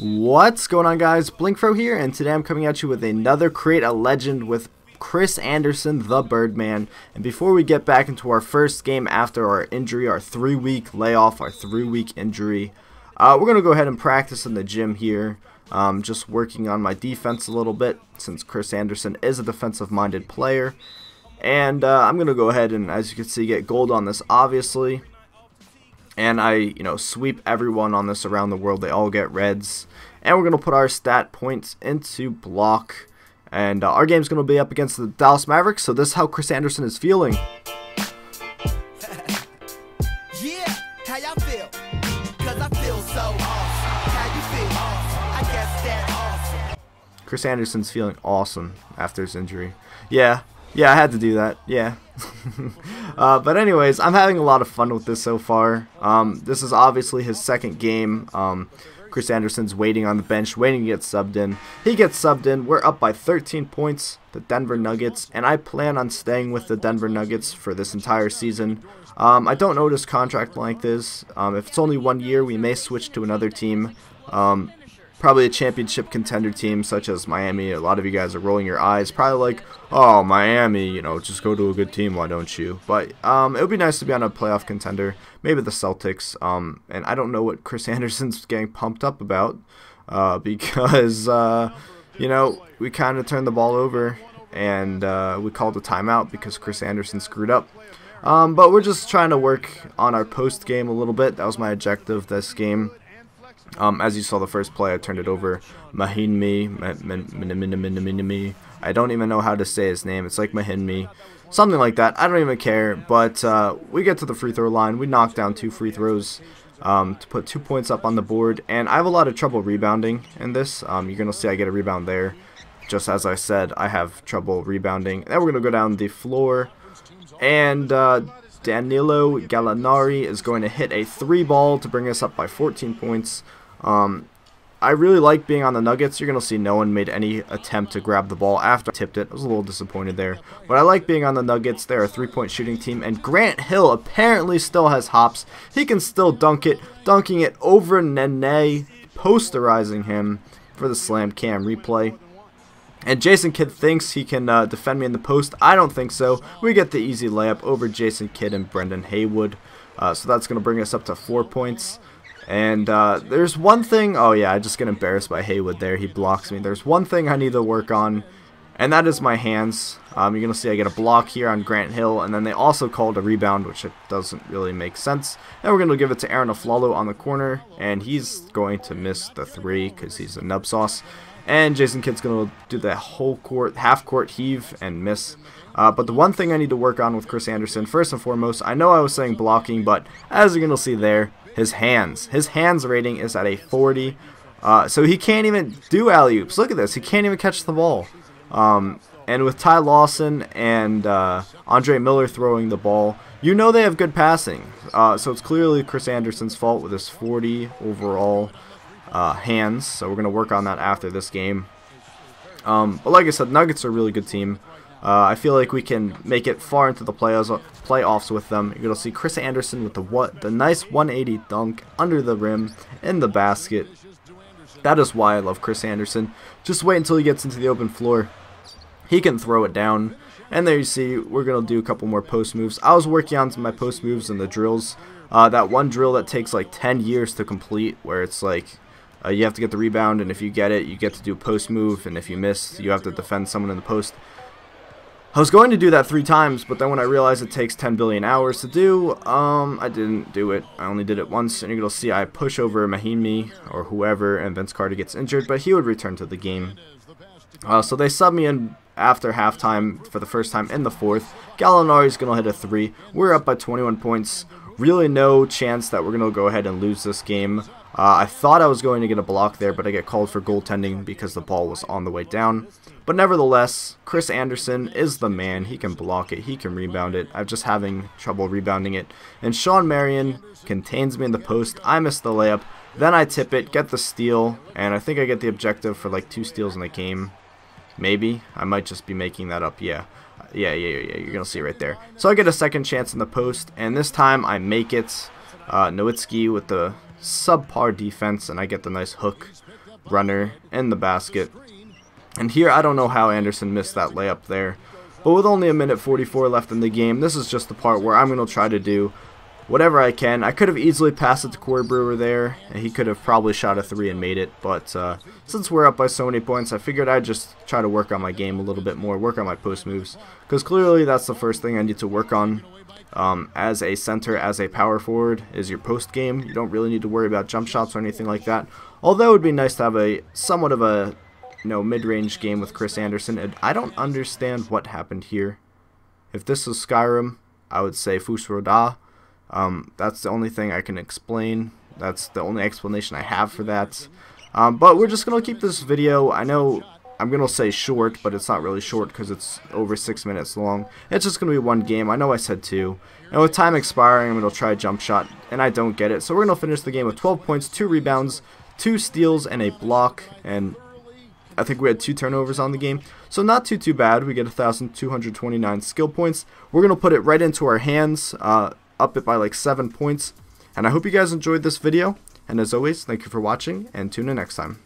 What's going on, guys? blinkFRO here, and today I'm coming at you with another Create a Legend with Chris Andersen, the Birdman. And before we get back into our first game after our injury, our 3-week layoff, our 3-week injury, we're going to go ahead and practice in the gym here. Just working on my defense a little bit, since Chris Andersen is a defensive-minded player. And I'm going to go ahead and, as you can see, get gold on this, obviously. And I, sweep everyone on this around the world. They all get reds. And we're going to put our stat points into block. And our game's going to be up against the Dallas Mavericks. So this is how Chris Andersen is feeling. Yeah, how y'all feel? Cause I feel so awesome. How you feel? Awesome. I guess that's awesome. Chris Andersen's feeling awesome after his injury. Yeah, I had to do that. Yeah. But anyways, I'm having a lot of fun with this so far. This is obviously his second game. Chris Andersen's waiting on the bench, waiting to get subbed in. He gets subbed in. We're up by 13 points, the Denver Nuggets, and I plan on staying with the Denver Nuggets for this entire season. I don't know what his contract length is. If it's only 1 year, we may switch to another team. Probably a championship contender team such as Miami. A lot of you guys are rolling your eyes, probably like, oh, Miami, just go to a good team, why don't you? But it would be nice to be on a playoff contender, maybe the Celtics. And I don't know what Chris Andersen's getting pumped up about, because we kind of turned the ball over, and we called a timeout because Chris Andersen screwed up. But we're just trying to work on our post game a little bit. That was my objective this game. As you saw the first play, I turned it over. Mahinmi. I don't even know how to say his name. It's like Mahinmi. Something like that. I don't even care. But we get to the free throw line. We knock down 2 free throws to put 2 points up on the board. And I have a lot of trouble rebounding in this. You're going to see I get a rebound there. Just as I said, I have trouble rebounding. Then we're going to go down the floor. And Danilo Gallinari is going to hit a 3-ball to bring us up by 14 points. I really like being on the Nuggets. You're going to see no one made any attempt to grab the ball after I tipped it. I was a little disappointed there. But I like being on the Nuggets. They're a 3-point shooting team. And Grant Hill apparently still has hops. He can still dunk it. Dunking it over Nene. Posterizing him for the slam cam replay. And Jason Kidd thinks he can defend me in the post. I don't think so. We get the easy layup over Jason Kidd and Brendan Haywood. So that's going to bring us up to 4 points. And there's one thing. Oh, yeah, I just get embarrassed by Haywood there. He blocks me. There's one thing I need to work on, and that is my hands. You're going to see I get a block here on Grant Hill, and then they also called a rebound, which it doesn't really make sense. And we're going to give it to Aaron Aflalo on the corner, and he's going to miss the 3 because he's a nub sauce. And Jason Kidd's going to do that whole court, half-court heave and miss. But the one thing I need to work on with Chris Andersen, first and foremost, I know I was saying blocking, but as you're going to see there, his hands rating is at a 40. So he can't even do alley-oops. Look at this. He can't even catch the ball. And with Ty Lawson and Andre Miller throwing the ball, they have good passing. So it's clearly Chris Andersen's fault with his 40 overall hands, so we're going to work on that after this game. But like I said, Nuggets are a really good team. I feel like we can make it far into the playoffs with them. You're going to see Chris Andersen with the nice 180 dunk under the rim in the basket. That is why I love Chris Andersen. Just wait until he gets into the open floor. He can throw it down. And there you see, we're going to do a couple more post moves. I was working on my post moves and the drills. That one drill that takes like 10 years to complete, where it's like, you have to get the rebound, and if you get it, you get to do a post move, and if you miss, you have to defend someone in the post. I was going to do that 3 times, but then when I realized it takes 10 billion hours to do, I didn't do it. I only did it once, and you're going to see I push over Mahinmi or whoever, and Vince Carter gets injured, but he would return to the game. So they sub me in after halftime for the first time in the 4th. Gallinari's going to hit a 3. We're up by 21 points. Really no chance that we're going to go ahead and lose this game. I thought I was going to get a block there, but I get called for goaltending because the ball was on the way down. But nevertheless, Chris Andersen is the man. He can block it. He can rebound it. I'm just having trouble rebounding it. And Sean Marion contains me in the post. I miss the layup. Then I tip it, get the steal, and I think I get the objective for like 2 steals in the game. Maybe. I might just be making that up. Yeah. You're going to see right there. So I get a second chance in the post, and this time I make it. Nowitzki with the subpar defense, and I get the nice hook runner in the basket. And here, I don't know how Anderson missed that layup there. But with only a minute 44 left in the game, this is just the part where I'm going to try to do whatever I can. I could have easily passed it to Corey Brewer there, and he could have probably shot a 3 and made it. But since we're up by so many points, I figured I'd just try to work on my game a little bit more, work on my post moves. Because clearly that's the first thing I need to work on as a center, as a power forward, is your post game. You don't really need to worry about jump shots or anything like that. Although it would be nice to have a somewhat of a mid-range game with Chris Anderson. And I don't understand what happened here. If this was Skyrim, I would say Fusroda. That's the only thing I can explain. That's the only explanation I have for that. But we're just going to keep this video, I know I'm going to say short, but it's not really short because it's over 6 minutes long. It's just going to be one game. I know I said 2. And with time expiring, I'm going to try a jump shot, and I don't get it. So we're going to finish the game with 12 points, 2 rebounds, 2 steals, and a block. And I think we had 2 turnovers on the game. So not too bad. We get 1,229 skill points. We're going to put it right into our hands, up it by like 7 points. And I hope you guys enjoyed this video. And as always, thank you for watching, and tune in next time.